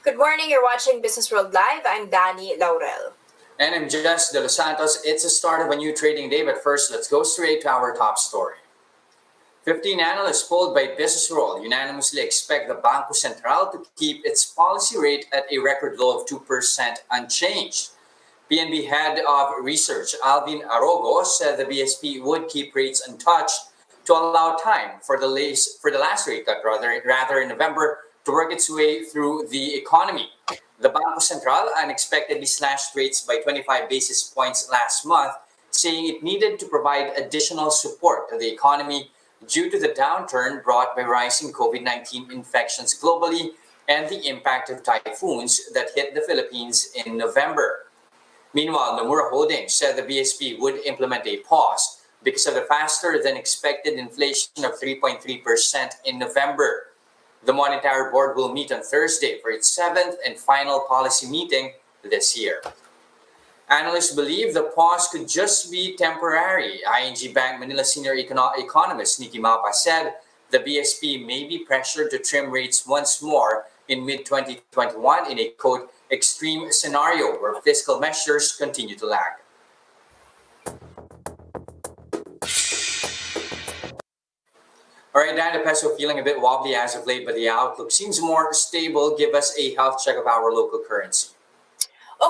Good morning, you're watching Business World Live. I'm Danie, Laurel. And I'm just Delos Santos. It's the start of a new trading day, but first, let's go straight to our top story. 15 analysts polled by Business World unanimously expect the Banco Central to keep its policy rate at a record low of 2% unchanged. PNB head of research Alvin Arogo said the BSP would keep rates untouched to allow time for the last rate cut rather in November to work its way through the economy. The Banco Central unexpectedly slashed rates by 25 basis points last month, saying it needed to provide additional support to the economy due to the downturn brought by rising COVID-19 infections globally and the impact of typhoons that hit the Philippines in November. Meanwhile, Nomura Holdings said the BSP would implement a pause because of the faster than expected inflation of 3.3% in November. The Monetary Board will meet on Thursday for its seventh and final policy meeting this year. Analysts believe the pause could just be temporary. ING Bank Manila senior economist Nikki Mapa said the BSP may be pressured to trim rates once more in mid-2021 in a, quote, extreme scenario where fiscal measures continue to lag. All right, Dan, the peso feeling a bit wobbly as of late, but the outlook seems more stable. Give us a health check of our local currency.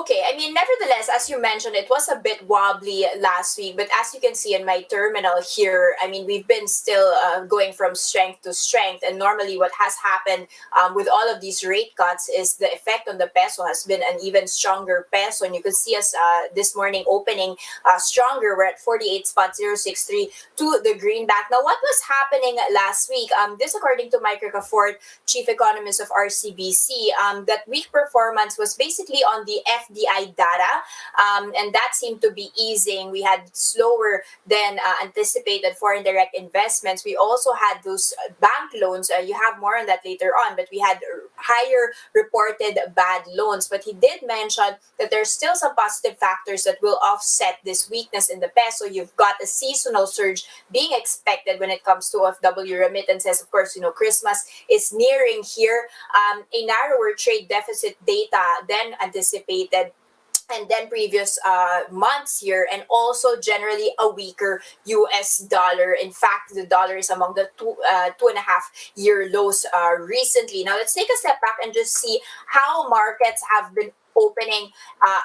Okay, nevertheless, as you mentioned, it was a bit wobbly last week, but as you can see in my terminal here, we've been still going from strength to strength. And normally, what has happened with all of these rate cuts is the effect on the peso has been an even stronger peso. And you can see us this morning opening stronger. We're at 48.063 to the greenback. Now, what was happening last week? This, according to Mike Ricafort, chief economist of RCBC, that weak performance was basically on the FDI data, and that seemed to be easing. We had slower than anticipated foreign direct investments. We also had those bank loans. You have more on that later on, but we had higher reported bad loans. But he did mention that there's still some positive factors that will offset this weakness in the peso. You've got a seasonal surge being expected when it comes to OFW remittances. Of course, Christmas is nearing here. A narrower trade deficit data than anticipated, and then previous months here, and also generally a weaker US dollar. In fact, the dollar is among the 2.5 year lows recently. Now, let's take a step back and just see how markets have been opening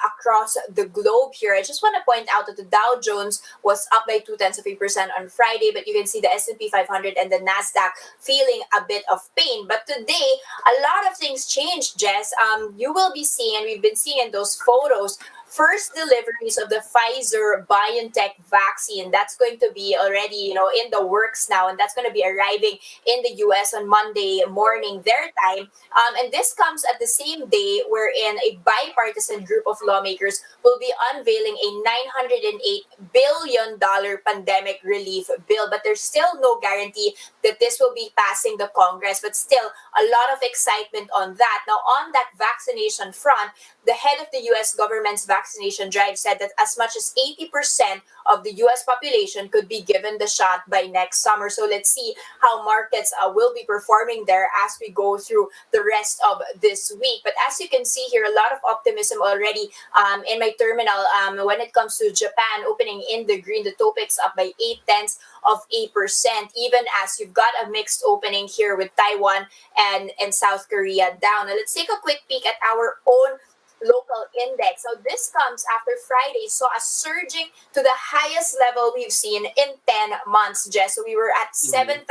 across the globe here. I just want to point out that the Dow Jones was up by 0.2% on Friday, but you can see the S&P 500 and the Nasdaq feeling a bit of pain. But today, a lot of things changed, Jess. You will be seeing, and we've been seeing in those photos, first deliveries of the Pfizer BioNTech vaccine. That's going to be already, in the works now, and that's going to be arriving in the U.S. on Monday morning, their time. And this comes at the same day wherein a bipartisan group of lawmakers will be unveiling a $908 billion pandemic relief bill. But there's still no guarantee that this will be passing the Congress, but still a lot of excitement on that. Now, on that vaccination front, the head of the U.S. government's vaccination drive said that as much as 80% of the U.S. population could be given the shot by next summer. So let's see how markets will be performing there as we go through the rest of this week. But as you can see here, a lot of optimism already in my terminal when it comes to Japan opening in the green. The Topix up by 0.8%, even as you've got a mixed opening here with Taiwan and South Korea down. Now, let's take a quick peek at our own local index. So this comes after Friday saw a surging to the highest level we've seen in 10 months, Jess. So we were at 7,000,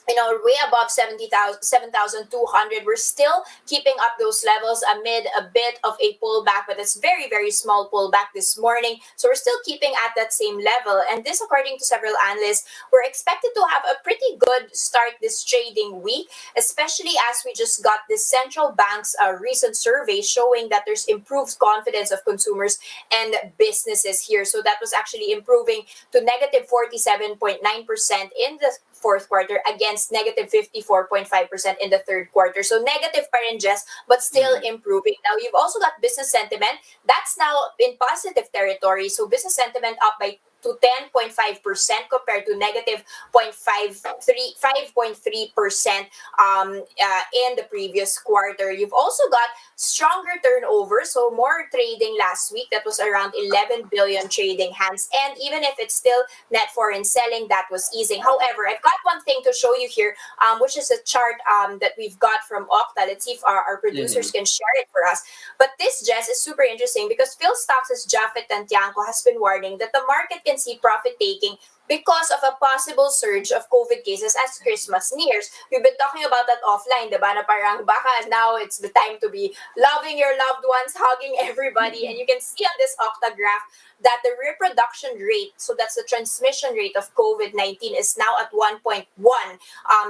way above 7,200. We're still keeping up those levels amid a bit of a pullback, but it's very, very small pullback this morning. So we're still keeping at that same level. And this, according to several analysts, we're expected to have a pretty good start this trading week, especially as we just got this central bank's recent survey showing that there's improved confidence of consumers and businesses here. So that was actually improving to negative 47.9% in the fourth quarter against negative 54.5% in the third quarter. So negative pa rin, Jess, but still improving. Now, you've also got business sentiment. That's now in positive territory. So business sentiment up by to 10.5% compared to negative 5.3% in the previous quarter. You've also got stronger turnover, so more trading last week. That was around 11 billion trading hands. And even if it's still net foreign selling, that was easing. However, I've got one thing to show you here, which is a chart that we've got from Okta. Let's see if our producers can share it for us. But this, Jess, is super interesting because Phil Stocks' Japheth Tantiangco has been warning that the market can see profit taking because of a possible surge of COVID cases as Christmas nears. We've been talking about that offline, diba? Na parang baka now it's the time to be loving your loved ones, hugging everybody. And you can see on this Okta graph that the reproduction rate, so that's the transmission rate of COVID-19, is now at 1.1.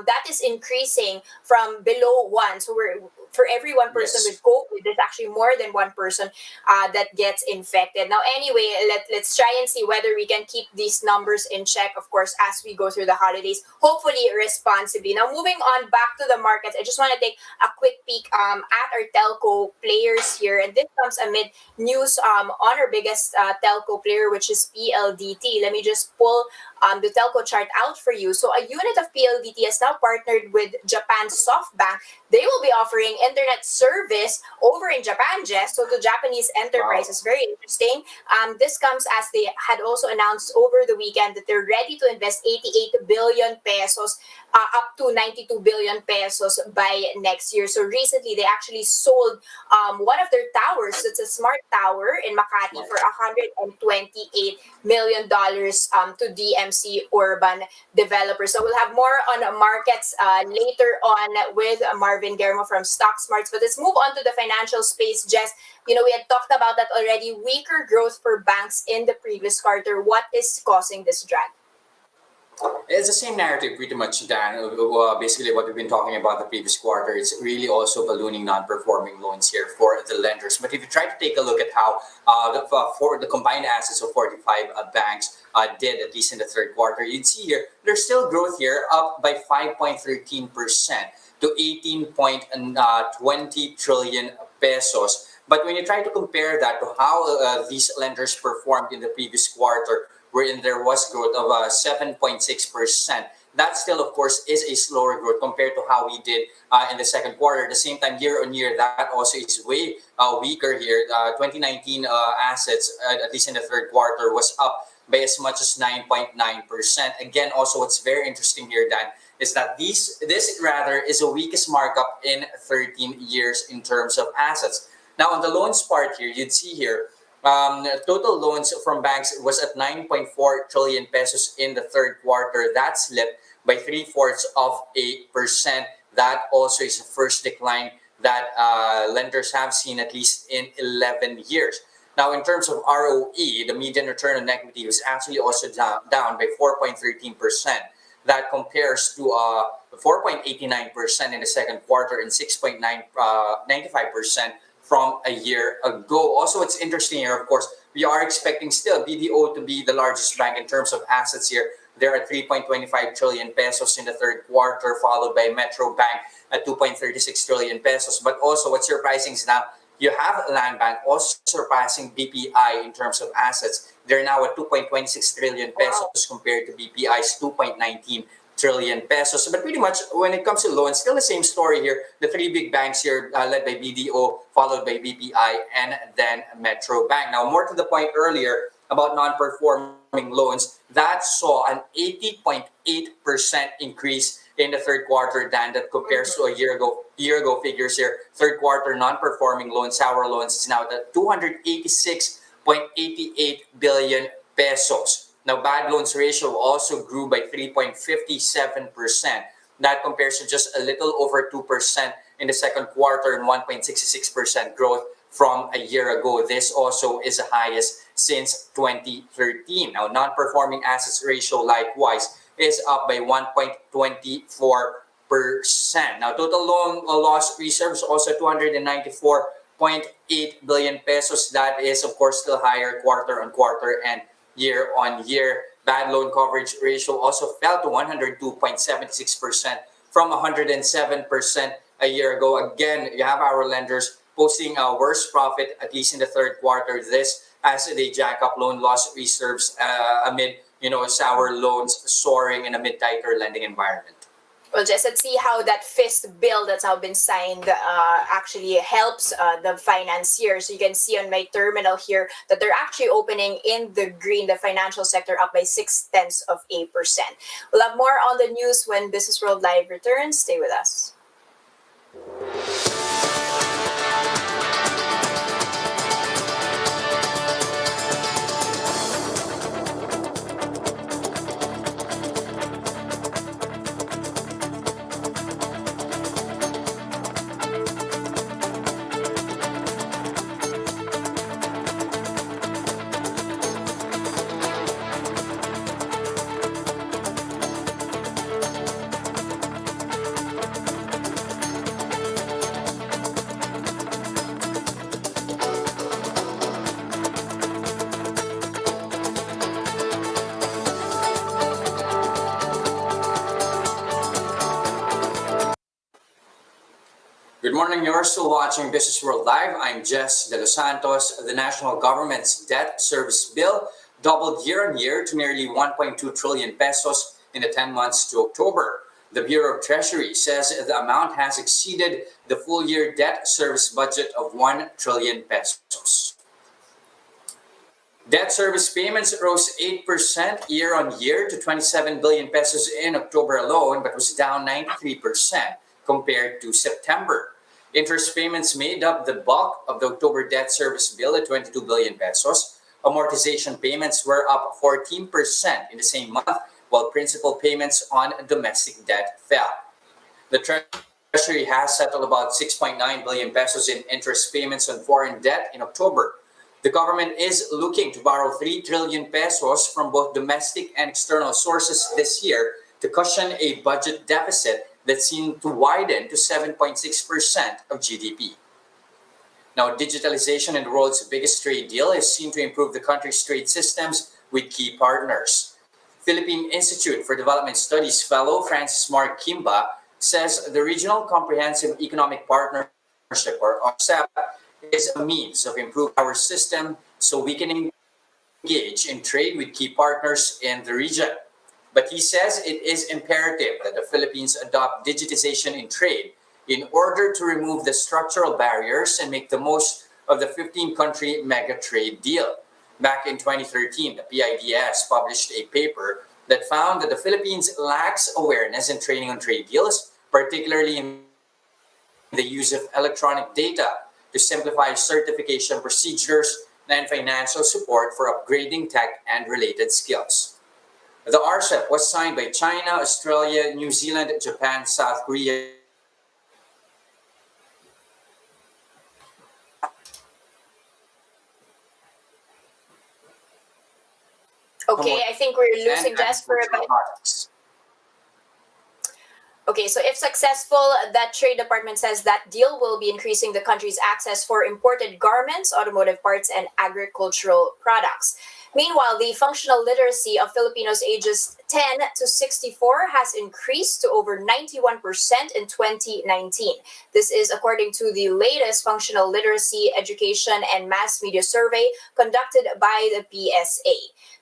That is increasing from below 1. So we're for every one person with COVID, there's actually more than one person that gets infected. Now, anyway, let's try and see whether we can keep these numbers in check, of course, as we go through the holidays, hopefully responsibly. Now, moving on back to the markets, I just want to take a quick peek at our telco players here. And this comes amid news on our biggest telco player, which is PLDT. Let me just pull the telco chart out for you. So a unit of PLDT has now partnered with Japan's Softbank. They will be offering internet service over in Japan, Jess, so to Japanese enterprises. Wow. Very interesting. This comes as they had also announced over the weekend that they're ready to invest 88 billion pesos up to 92 billion pesos by next year. So recently, they actually sold one of their towers. It's a smart tower in Makati for $128 million to DMC Urban Developers. So we'll have more on markets later on with Marvin Germo from Stock Smarts. But let's move on to the financial space, Jess. We had talked about that already. Weaker growth for banks in the previous quarter. What is causing this drag? It's the same narrative pretty much, Dan. Basically, what we've been talking about the previous quarter, it's really also ballooning non-performing loans here for the lenders. But if you try to take a look at how for the combined assets of 45 banks did, at least in the third quarter, you'd see here, there's still growth here, up by 5.13% to 18.20 trillion pesos. But when you try to compare that to how these lenders performed in the previous quarter, wherein there was growth of 7.6%. That still, of course, is a slower growth compared to how we did in the second quarter. At the same time, year on year, that also is way weaker here. 2019 assets, at least in the third quarter, was up by as much as 9.9%. Again, also what's very interesting here, Dan, is that this rather is the weakest markup in 13 years in terms of assets. Now, on the loans part here, you'd see here, total loans from banks was at 9.4 trillion pesos in the third quarter. That slipped by 0.75%. That also is the first decline that lenders have seen at least in 11 years. Now, in terms of ROE, the median return on equity was actually also down by 4.13%. That compares to 4.89% in the second quarter and 6.95% from a year ago. Also, what's interesting here, of course, we are expecting still BDO to be the largest bank in terms of assets here. They're at 3.25 trillion pesos in the third quarter, followed by Metro Bank at 2.36 trillion pesos. But also, what's surprising is now you have Land Bank also surpassing BPI in terms of assets. They're now at 2.26 trillion pesos compared to BPI's 2.19 trillion pesos. But pretty much when it comes to loans, still the same story here. The three big banks here led by BDO, followed by BPI, and then Metro Bank. Now, more to the point earlier about non-performing loans, that saw an 80.8% increase in the third quarter, Dan, that compares to a year ago figures here. Third quarter non-performing loans, sour loans, is now at 286.88 billion pesos. Now, bad loans ratio also grew by 3.57%. That compares to just a little over 2% in the second quarter and 1.66% growth from a year ago. This also is the highest since 2013. Now, non-performing assets ratio likewise is up by 1.24%. Now, total loan loss reserves also 294.8 billion pesos. That is, of course, still higher quarter on quarter and year on year. Bad loan coverage ratio also fell to 102.76% from 107% a year ago. Again, you have our lenders posting a worse profit, at least in the third quarter this as they jack up loan loss reserves amid sour loans soaring in a mid tighter lending environment. Well, just let's see how that fifth bill that's now been signed actually helps the financiers. You can see on my terminal here that they're actually opening in the green, the financial sector up by 0.6%. We'll have more on the news when Business World Live returns. Stay with us. Good morning, you're still watching Business World Live. I'm Delos Santos. The national government's debt service bill doubled year on year to nearly 1.2 trillion pesos in the 10 months to October. The Bureau of Treasury says the amount has exceeded the full year debt service budget of 1 trillion pesos. Debt service payments rose 8% year on year to 27 billion pesos in October alone, but was down 93% compared to September. Interest payments made up the bulk of the October debt service bill at 22 billion pesos. Amortization payments were up 14% in the same month, while principal payments on domestic debt fell. The Treasury has settled about 6.9 billion pesos in interest payments on foreign debt in October. The government is looking to borrow 3 trillion pesos from both domestic and external sources this year to cushion a budget deficit that seemed to widen to 7.6% of GDP. Now, digitalization in the world's biggest trade deal is seen to improve the country's trade systems with key partners. Philippine Institute for Development Studies fellow Francis Mark Kimba says the Regional Comprehensive Economic Partnership, or RCEP, is a means of improving our system so we can engage in trade with key partners in the region. But he says it is imperative that the Philippines adopt digitization in trade in order to remove the structural barriers and make the most of the 15-country mega trade deal. Back in 2013, the PIDS published a paper that found that the Philippines lacks awareness and training on trade deals, particularly in the use of electronic data to simplify certification procedures and financial support for upgrading tech and related skills. The RCEP was signed by China, Australia, New Zealand, Japan, South Korea. Okay, I think we're losing Jess for a bit. Products. Okay, so if successful, that Trade Department says that deal will be increasing the country's access for imported garments, automotive parts, and agricultural products. Meanwhile, the functional literacy of Filipinos ages 10 to 64 has increased to over 91% in 2019. This is according to the latest Functional Literacy, Education, and Mass Media Survey conducted by the PSA.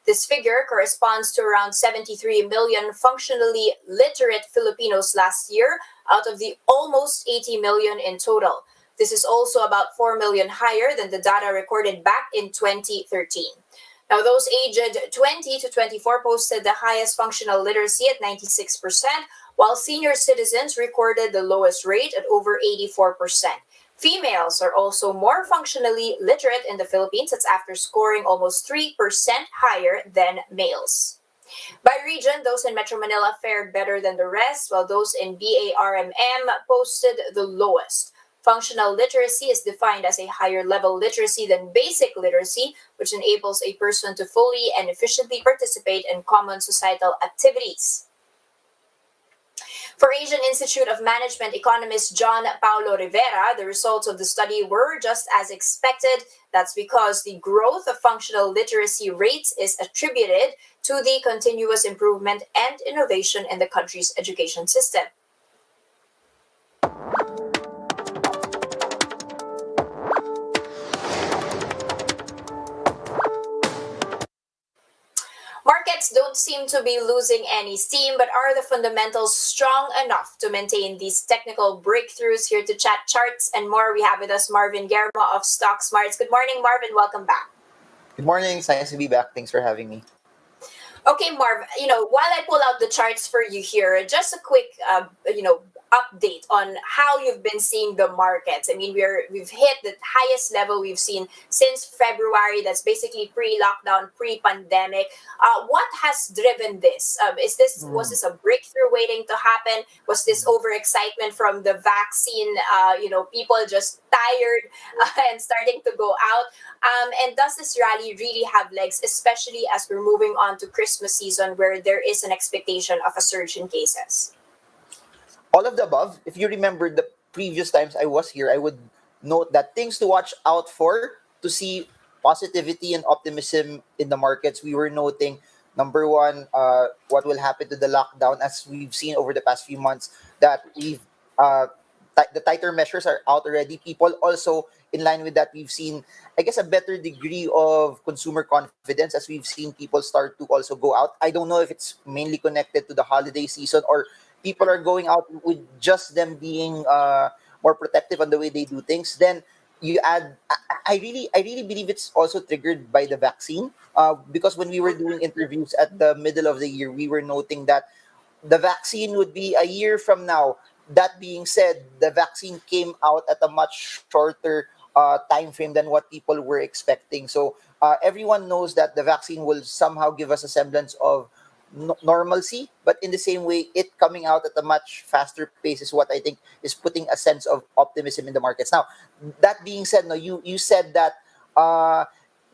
This figure corresponds to around 73 million functionally literate Filipinos last year out of the almost 80 million in total. This is also about 4 million higher than the data recorded back in 2013. Now, those aged 20 to 24 posted the highest functional literacy at 96%, while senior citizens recorded the lowest rate at over 84%. Females are also more functionally literate in the Philippines. That's after scoring almost 3% higher than males. By region, those in Metro Manila fared better than the rest, while those in BARMM posted the lowest. Functional literacy is defined as a higher level literacy than basic literacy, which enables a person to fully and efficiently participate in common societal activities. For Asian Institute of Management economist John Paulo Rivera, the results of the study were just as expected. That's because the growth of functional literacy rates is attributed to the continuous improvement and innovation in the country's education system. markets don't seem to be losing any steam, but are the fundamentals strong enough to maintain these technical breakthroughs? Here to chat charts and more, we have with us Marvin Germo of Stock Smarts. Good morning, Marvin. Welcome back. Good morning. It's nice to be back. Thanks for having me. Okay, Marv, while I pull out the charts for you here, just a quick, update on how you've been seeing the markets. I mean, we've hit the highest level we've seen since February. That's basically pre-lockdown, pre-pandemic. What has driven this? Was Mm. this a breakthrough waiting to happen? Was this overexcitement from the vaccine? People just tired and starting to go out. And does this rally really have legs, especially as we're moving on to Christmas season where there is an expectation of a surge in cases? All of the above. If you remember the previous times I was here, I would note that things to watch out for to see positivity and optimism in the markets. We were noting number one, what will happen to the lockdown, as we've seen over the past few months that the tighter measures are out already. People also in line with that, we've seen, I guess, a better degree of consumer confidence as we've seen people start to also go out. I don't know if it's mainly connected to the holiday season or people are going out with just them being more protective on the way they do things. Then you add, I really believe it's also triggered by the vaccine. Because when we were doing interviews at the middle of the year, we were noting that the vaccine would be a year from now. That being said, the vaccine came out at a much shorter time frame than what people were expecting. So everyone knows that the vaccine will somehow give us a semblance of normalcy, but in the same way, it coming out at a much faster pace is what I think is putting a sense of optimism in the markets. Now, that being said, no, you said that uh,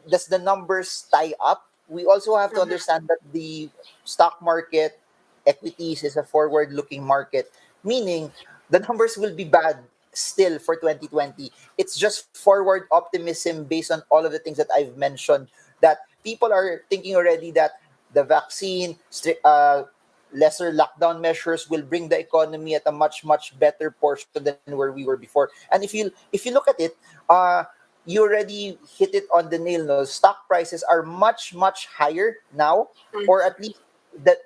does the numbers tie up? We also have to Mm-hmm. understand that the stock market, equities is a forward-looking market, meaning the numbers will be bad still for 2020. It's just forward optimism based on all of the things that I've mentioned, that people are thinking already that the vaccine, lesser lockdown measures will bring the economy at a much better portion than where we were before. And if you look at it, uh, you already hit it on the nail. No, stock prices are much higher now, or at least that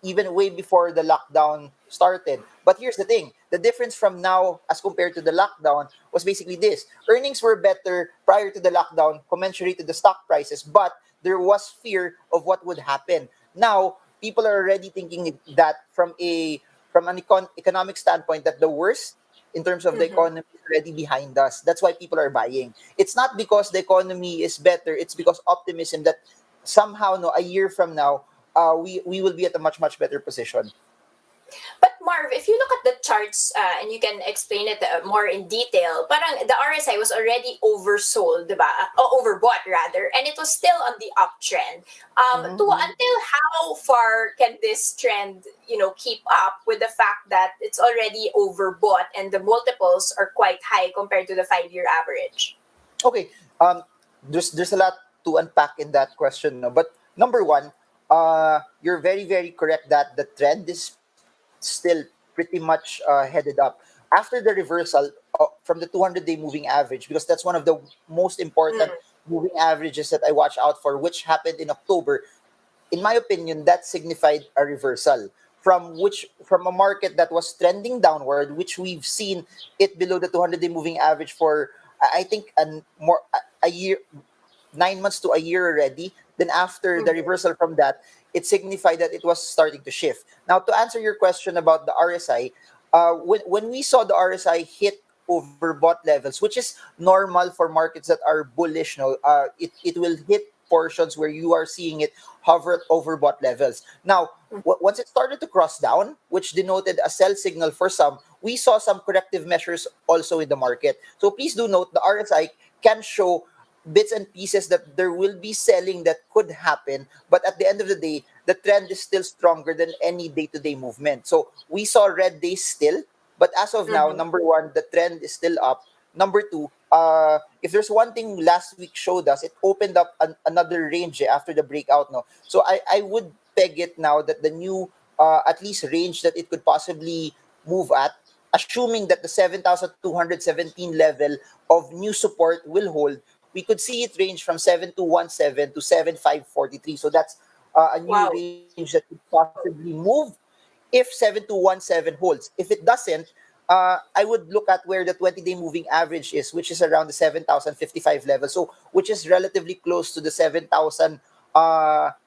even way before the lockdown started. But here's the thing, the difference from now as compared to the lockdown was basically this: earnings were better prior to the lockdown, commensurate to the stock prices, but there was fear of what would happen. Now, people are already thinking that from an economic standpoint, that the worst in terms of the Mm-hmm. economy is already behind us. That's why people are buying. It's not because the economy is better, it's because optimism that somehow, no, a year from now, we will be at a much better position. But Marv, if you look at the charts and you can explain it more in detail, parang the RSI was already oversold, diba? O overbought rather, and it was still on the uptrend. Mm-hmm. Until how far can this trend, keep up with the fact that it's already overbought and the multiples are quite high compared to the 5-year average? Okay. There's a lot to unpack in that question, no? But number one, you're very correct that the trend is still pretty much headed up after the reversal from the 200-day moving average, because that's one of the most important Mm. moving averages that I watch out for, which happened in October. In my opinion, that signified a reversal from a market that was trending downward, which we've seen it below the 200-day moving average for I think a year, 9 months to a year already. Then after the Mm-hmm. reversal from that, it signified that it was starting to shift. Now, to answer your question about the RSI, when we saw the RSI hit overbought levels, which is normal for markets that are bullish, no, it will hit portions where you are seeing it hover at overbought levels. Now, once it started to cross down, which denoted a sell signal for some, we saw some corrective measures also in the market. So please do note the RSI can show bits and pieces that there will be selling that could happen, but at the end of the day, the trend is still stronger than any day-to-day movement. So we saw red days still, but as of now, Mm-hmm. number one, the trend is still up. Number two, if there's one thing last week showed us, it opened up another range after the breakout. No, so I would peg it now that the new at least range that it could possibly move at, assuming that the 7,217 level of new support will hold, we could see it range from 7217 to 7543. So that's a new Wow. range that could possibly move if 7217 holds. If it doesn't, I would look at where the 20-day moving average is, which is around the 7,055 level. So, which is relatively close to the 7,000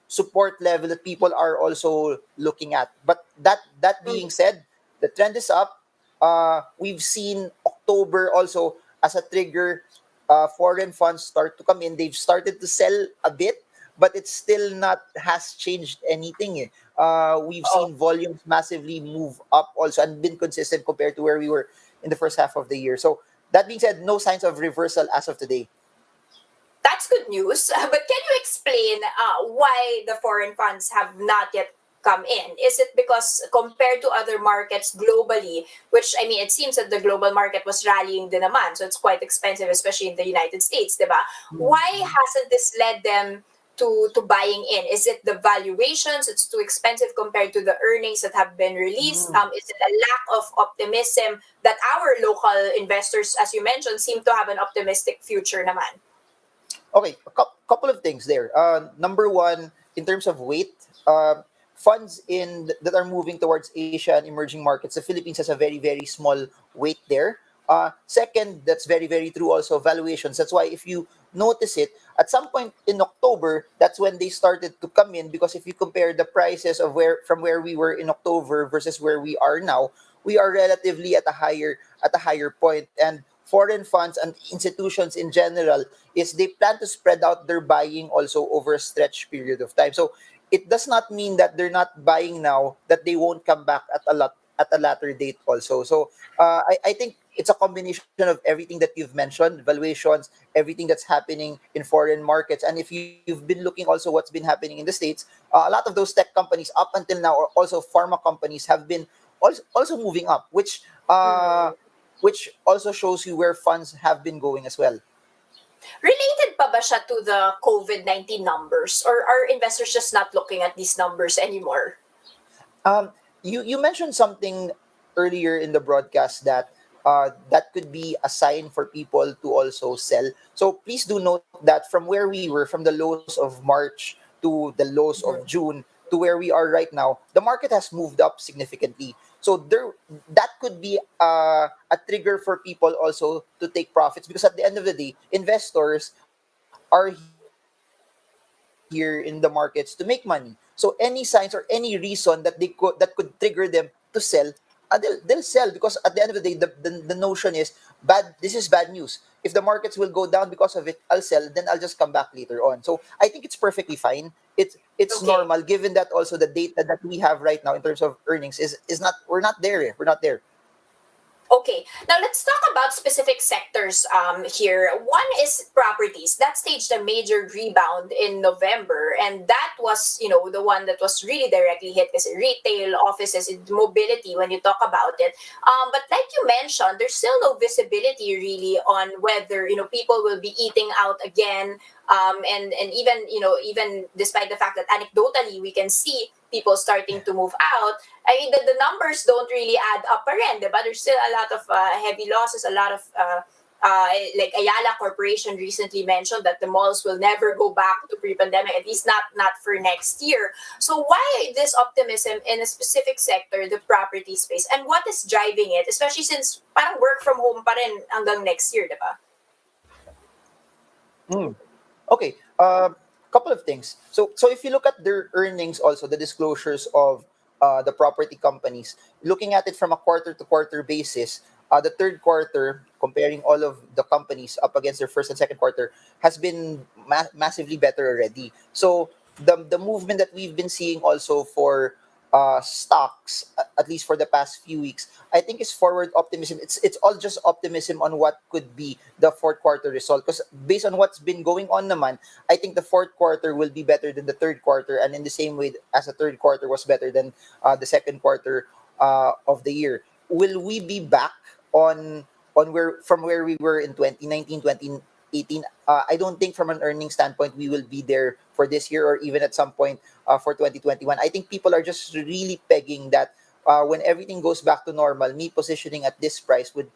support level that people are also looking at. But that being said, the trend is up. We've seen October also as a trigger. Foreign funds start to come in. They've started to sell a bit, but it's still not has changed anything. We've Oh, seen volumes massively move up also and been consistent compared to where we were in the first half of the year. So that being said, no signs of reversal as of today. that's good news. But can you explain why the foreign funds have not yet come in? Is it because compared to other markets globally, which I mean, it seems that the global market was rallying din naman, so it's quite expensive, especially in the United States, diba? Why hasn't this led them to buying in? Is it the valuations? It's too expensive compared to the earnings that have been released. Is it a lack of optimism that our local investors, as you mentioned, seem to have an optimistic future naman? Okay, couple of things there. Number one, in terms of weight, funds that are moving towards Asia and emerging markets, the Philippines has a very small weight there. Second, that's very true. Also, valuations. That's why if you notice it, at some point in October, that's when they started to come in. Because if you compare the prices of where we were in October versus where we are now, we are relatively at a higher point. And foreign funds and institutions in general is they plan to spread out their buying also over a stretch period of time. So it does not mean that they're not buying now that they won't come back at a latter date also. So I think it's a combination of everything that you've mentioned, valuations, everything that's happening in foreign markets. And if you've been looking also what's been happening in the States, a lot of those tech companies up until now, or also pharma companies, have been also moving up, which also shows you where funds have been going as well. Related pa ba siya to the COVID-19 numbers, or are investors just not looking at these numbers anymore? You mentioned something earlier in the broadcast that that could be a sign for people to also sell. So please do note that from where we were, from the lows of March to the lows of June to where we are right now, the market has moved up significantly. So that could be a trigger for people also to take profits, because at the end of the day, investors are here in the markets to make money. So any signs or any reason that could trigger them to sell, they'll sell, because at the end of the day, the notion is this is bad news. If the markets will go down because of it, I'll sell, then I'll just come back later on. So I think it's perfectly fine. It's normal, given that Okay. also the data that we have right now in terms of earnings is not we're not there yet. We're not there. Okay, now let's talk about specific sectors here. One is properties. That staged a major rebound in November, and that was, the one that was really directly hit is retail, offices, and mobility when you talk about it. But like you mentioned, there's still no visibility really on whether, people will be eating out again. And even, even despite the fact that anecdotally we can see people starting to move out, I mean, the numbers don't really add up pa rin, diba? There's still a lot of heavy losses, a lot of, like Ayala Corporation recently mentioned that the malls will never go back to pre-pandemic, at least not for next year. So why this optimism in a specific sector, the property space, and what is driving it, especially since parang work from home pa rin hanggang next year, diba? Okay. Couple of things. So if you look at their earnings, also the disclosures of the property companies, looking at it from a quarter to quarter basis, the third quarter, comparing all of the companies up against their first and second quarter, has been massively better already. So the movement that we've been seeing also for stocks, at least for the past few weeks, I think is forward optimism. It's all just optimism on what could be the fourth quarter result. Because based on what's been going on, naman, I think the fourth quarter will be better than the third quarter, and in the same way as the third quarter was better than the second quarter of the year. Will we be back on where we were in 2019, 2018? I don't think from an earning standpoint we will be there for this year, or even at some point for 2021. I think people are just really pegging that when everything goes back to normal, me positioning at this price would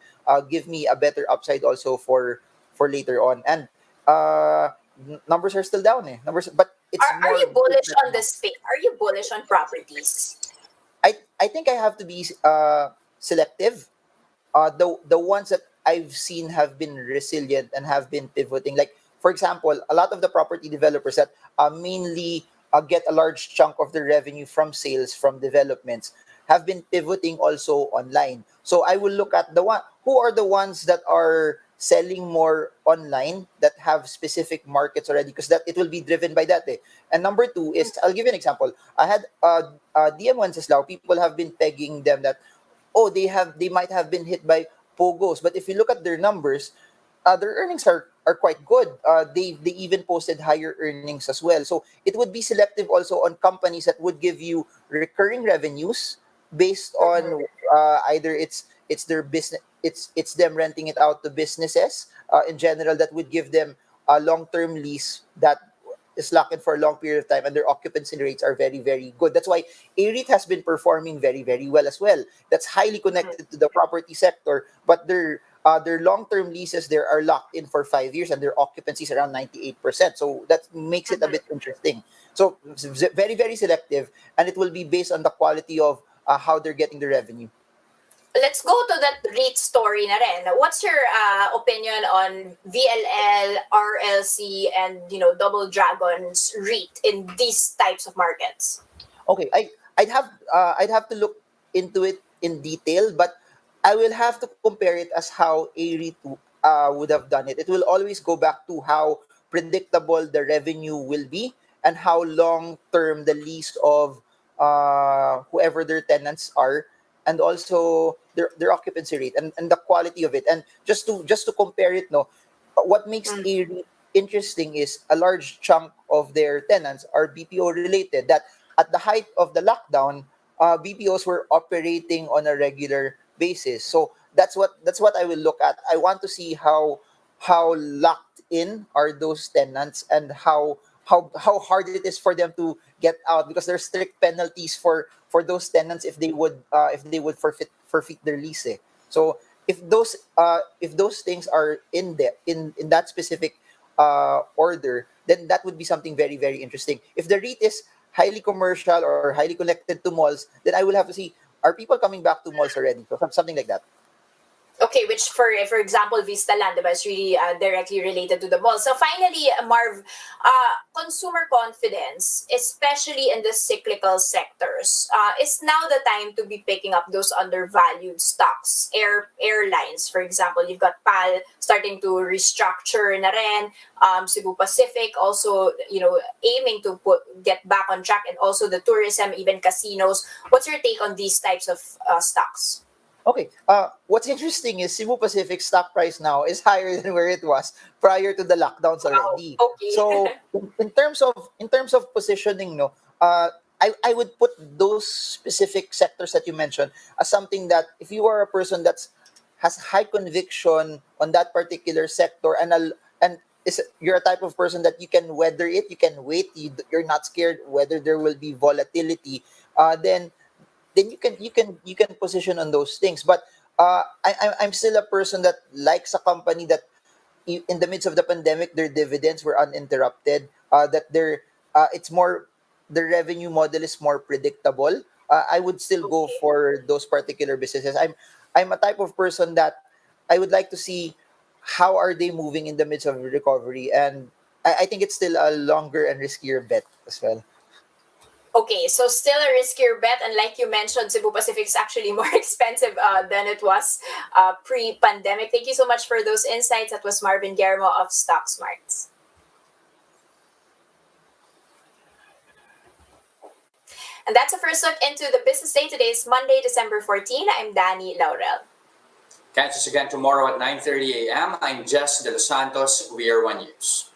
give me a better upside also for later on. And numbers are still down. Numbers, but it's Are more you bullish business on the space? Are you bullish on properties? I think I have to be selective. The ones that I've seen have been resilient and have been pivoting. Like for example, a lot of the property developers that mainly get a large chunk of their revenue from sales from developments have been pivoting also online. So I will look at the one who are the ones that are selling more online that have specific markets already because that it will be driven by that. And number two is I'll give you an example. I had DM Wenceslao. People have been pegging them that they might have been hit by pogos, but if you look at their numbers, their earnings are quite good. They even posted higher earnings as well. So it would be selective also on companies that would give you recurring revenues based Mm-hmm. on either it's their business, it's them renting it out to businesses in general that would give them a long term lease that is locked in for a long period of time, and their occupancy rates are very very good. That's why AREIT has been performing very very well as well. That's highly connected to the property sector, but their long-term leases there are locked in for 5 years and their occupancy is around 98%. So that makes it a Mm-hmm. bit interesting. So very, very selective, and it will be based on the quality of how they're getting the revenue. Let's go to that REIT story na rin. What's your opinion on VLL, RLC, and Double Dragons REIT in these types of markets? Okay, I'd have to look into it in detail, but I will have to compare it as how AREIT would have done it. It will always go back to how predictable the revenue will be and how long term the lease of whoever their tenants are, and also their occupancy rate and the quality of it. And just to compare it, no, what makes Mm. AREIT interesting is a large chunk of their tenants are BPO related. That at the height of the lockdown, BPOs were operating on a regular basis. So that's what I will look at. I want to see how locked in are those tenants and how hard it is for them to get out because there's strict penalties for those tenants if they would forfeit their lease. So if those things are in that specific order, then that would be something very very interesting. If the REIT is highly commercial or highly connected to malls, then I will have to see are people coming back to malls already? So something like that. Okay, which for example, Vista Land, diba, is really directly related to the mall. So finally, Marv, consumer confidence, especially in the cyclical sectors, is now the time to be picking up those undervalued stocks. Airlines, for example, you've got PAL starting to restructure na rin. Cebu Pacific also, aiming to get back on track, and also the tourism, even casinos. What's your take on these types of stocks? Okay. What's interesting is Cebu Pacific stock price now is higher than where it was prior to the lockdowns Wow. already. Okay. So in terms of positioning, no, I would put those specific sectors that you mentioned as something that if you are a person that's has high conviction on that particular sector and you're a type of person that you can weather it, you can wait, you're not scared whether there will be volatility, then you can position on those things. But I'm still a person that likes a company that in the midst of the pandemic their dividends were uninterrupted. That it's more the revenue model is more predictable. I would still go Okay. for those particular businesses. I'm a type of person that I would like to see how are they moving in the midst of recovery, and I think it's still a longer and riskier bet as well. Okay, so still a riskier bet, and like you mentioned, Cebu Pacific is actually more expensive than it was pre-pandemic. Thank you so much for those insights. That was Marvin Germo of Stock Smarts. And that's a first look into the business day. Today is Monday, December 14. I'm Danie Laurel. Catch us again tomorrow at 9:30 a.m. I'm Jess De Los Santos. We are One News.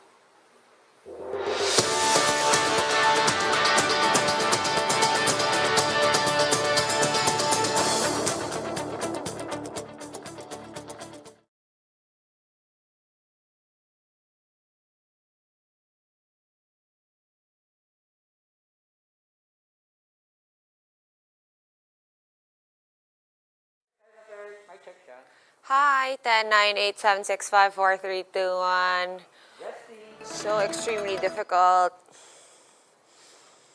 Hi, 10 9 8 7 6 5 4 3 2 1. So extremely difficult.